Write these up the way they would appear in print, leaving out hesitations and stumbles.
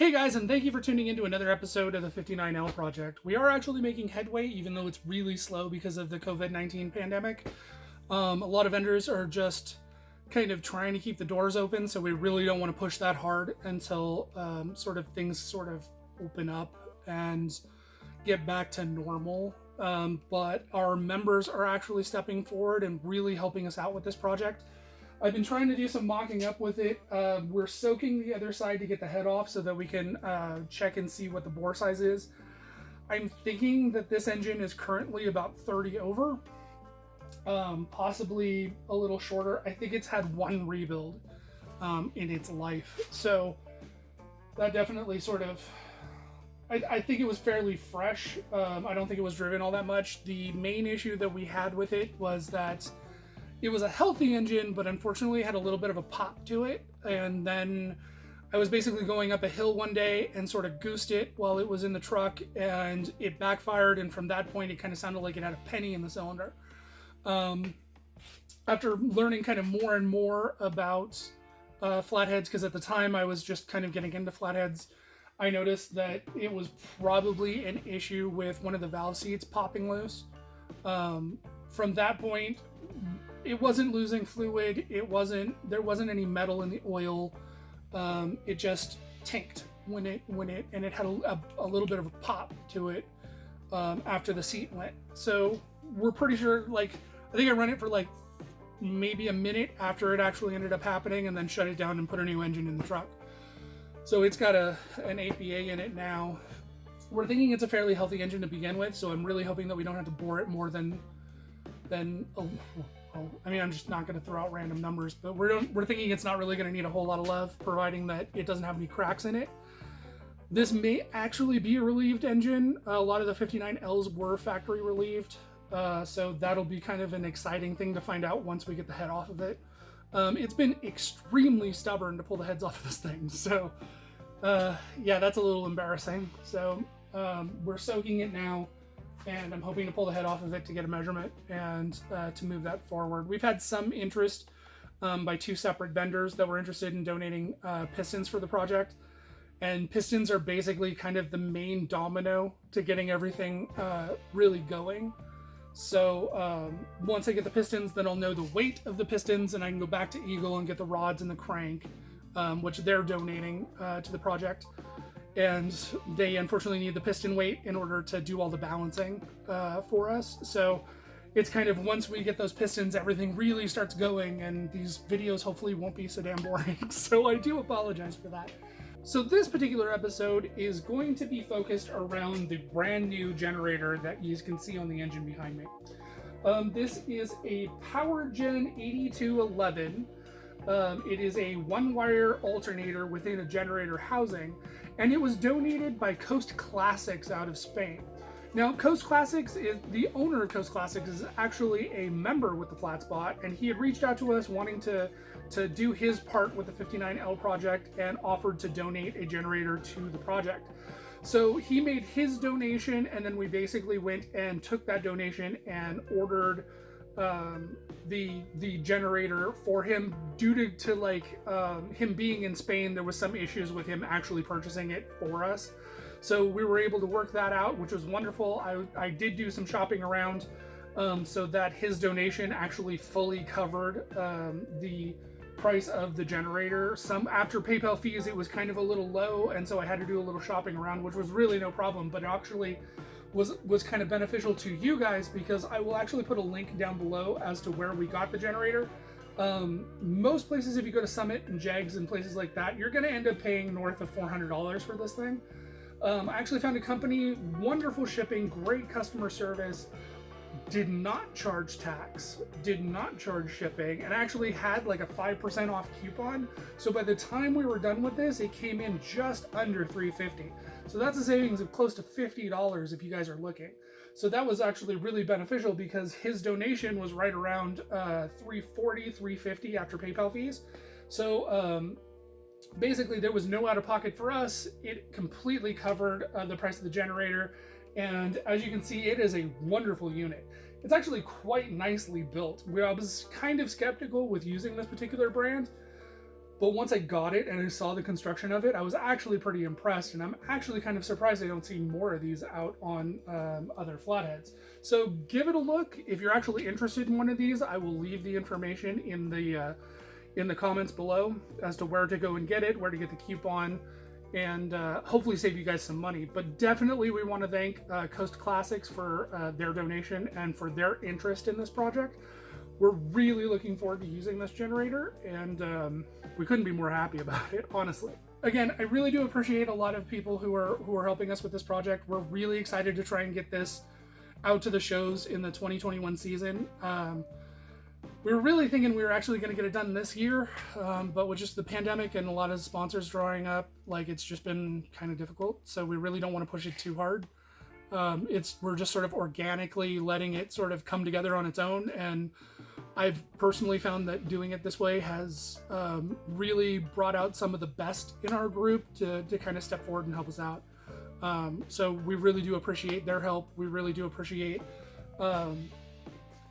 Hey guys, and thank you for tuning in to another episode of the 59L Project. We are actually making headway, even though it's really slow because of the COVID-19 pandemic. A lot of vendors are just kind of trying to keep the doors open, so we really don't want to push that hard until things open up and get back to normal. But our members are actually stepping forward and really helping us out with this project. I've been trying to do some mocking up with it. We're soaking the other side to get the head off so that we can check and see what the bore size is. I'm thinking that this engine is currently about 30 over, possibly a little shorter. I think it's had one rebuild in its life. So that definitely I think it was fairly fresh. I don't think it was driven all that much. The main issue that we had with it was that it was a healthy engine, but unfortunately had a little bit of a pop to it. And then I was basically going up a hill one day and sort of goosed it while it was in the truck, and it backfired. And from that point, it kind of sounded like it had a penny in the cylinder. After learning kind of more and more about flatheads, because at the time I was just kind of getting into flatheads, I noticed that it was probably an issue with one of the valve seats popping loose. From that point, it wasn't losing fluid. There wasn't any metal in the oil. It just tanked when it had a little bit of a pop to it after the seat went. So we're pretty sure, I think I ran it for maybe a minute after it actually ended up happening, and then shut it down and put a new engine in the truck. So it's got an 8BA in it now. We're thinking it's a fairly healthy engine to begin with, so I'm really hoping that we don't have to bore it more than I'm just not going to throw out random numbers, but we're thinking it's not really going to need a whole lot of love, providing that it doesn't have any cracks in it. This may actually be a relieved engine. A lot of the 59Ls were factory relieved, so that'll be kind of an exciting thing to find out once we get the head off of it. It's been extremely stubborn to pull the heads off of this thing, so yeah, that's a little embarrassing. So we're soaking it now, and I'm hoping to pull the head off of it to get a measurement and to move that forward. We've had some interest by two separate vendors that were interested in donating pistons for the project. And pistons are basically kind of the main domino to getting everything really going. So once I get the pistons, then I'll know the weight of the pistons, and I can go back to Eagle and get the rods and the crank, which they're donating to the project. And they unfortunately need the piston weight in order to do all the balancing for us. So it's kind of, once we get those pistons, everything really starts going, and these videos hopefully won't be so damn boring. So I do apologize for that. So this particular episode is going to be focused around the brand new generator that you can see on the engine behind me. This is a PowerGen 8211. It is a one-wire alternator within a generator housing, and it was donated by Coast Classics out of Spain. Now, Coast Classics is the owner of Coast Classics is actually a member with the Flat Spot, and he had reached out to us wanting to do his part with the 59L project and offered to donate a generator to the project. So he made his donation, and then we basically went and took that donation and ordered the generator for him. Due to him being in Spain, there was some issues with him actually purchasing it for us. So we were able to work that out, which was wonderful. I did do some shopping around so that his donation actually fully covered the price of the generator. Some after PayPal fees, it was kind of a little low, and so I had to do a little shopping around, which was really no problem, but it actually was kind of beneficial to you guys, because I will actually put a link down below as to where we got the generator. Most places, if you go to Summit and Jegs and places like that, you're going to end up paying north of $400 for this thing. I actually found a company, wonderful shipping, great customer service, did not charge tax, did not charge shipping, and actually had like a 5% off coupon. So by the time we were done with this, it came in just under $350. So that's a savings of close to $50 if you guys are looking. So that was actually really beneficial, because his donation was right around $340, $350 after PayPal fees. So basically there was no out of pocket for us. It completely covered the price of the generator. And as you can see, it is a wonderful unit. It's actually quite nicely built. I was kind of skeptical with using this particular brand, But once I got it and I saw the construction of it, I was actually pretty impressed, and I'm actually kind of surprised I don't see more of these out on other Flatheads. So give it a look. If you're actually interested in one of these, I will leave the information in the comments below as to where to go and get it, where to get the coupon, and hopefully save you guys some money. But definitely we want to thank Coast Classics for their donation and for their interest in this project. We're really looking forward to using this generator, and we couldn't be more happy about it, honestly. Again, I really do appreciate a lot of people who are helping us with this project. We're really excited to try and get this out to the shows in the 2021 season. We were really thinking we were actually going to get it done this year, but with just the pandemic and a lot of sponsors drawing up, like, it's just been kind of difficult. So we really don't want to push it too hard. We're just sort of organically letting it sort of come together on its own, and I've personally found that doing it this way has really brought out some of the best in our group to kind of step forward and help us out. So we really do appreciate their help. We really do appreciate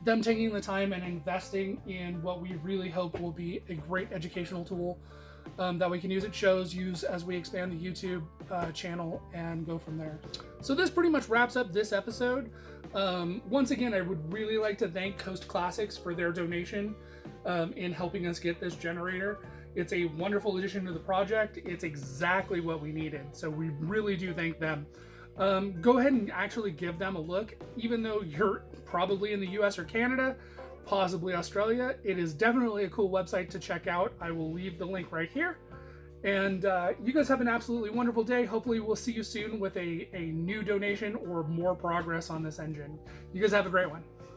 them taking the time and investing in what we really hope will be a great educational tool that we can use at shows, use as we expand the YouTube channel, and go from there. So this pretty much wraps up this episode. Once again, I would really like to thank Coast Classics for their donation in helping us get this generator. It's a wonderful addition to the project. It's exactly what we needed, so we really do thank them. Go ahead and actually give them a look. Even though you're probably in the US or Canada, possibly Australia, it is definitely a cool website to check out. I will leave the link right here. And you guys have an absolutely wonderful day. Hopefully we'll see you soon with a new donation or more progress on this engine. You guys have a great one.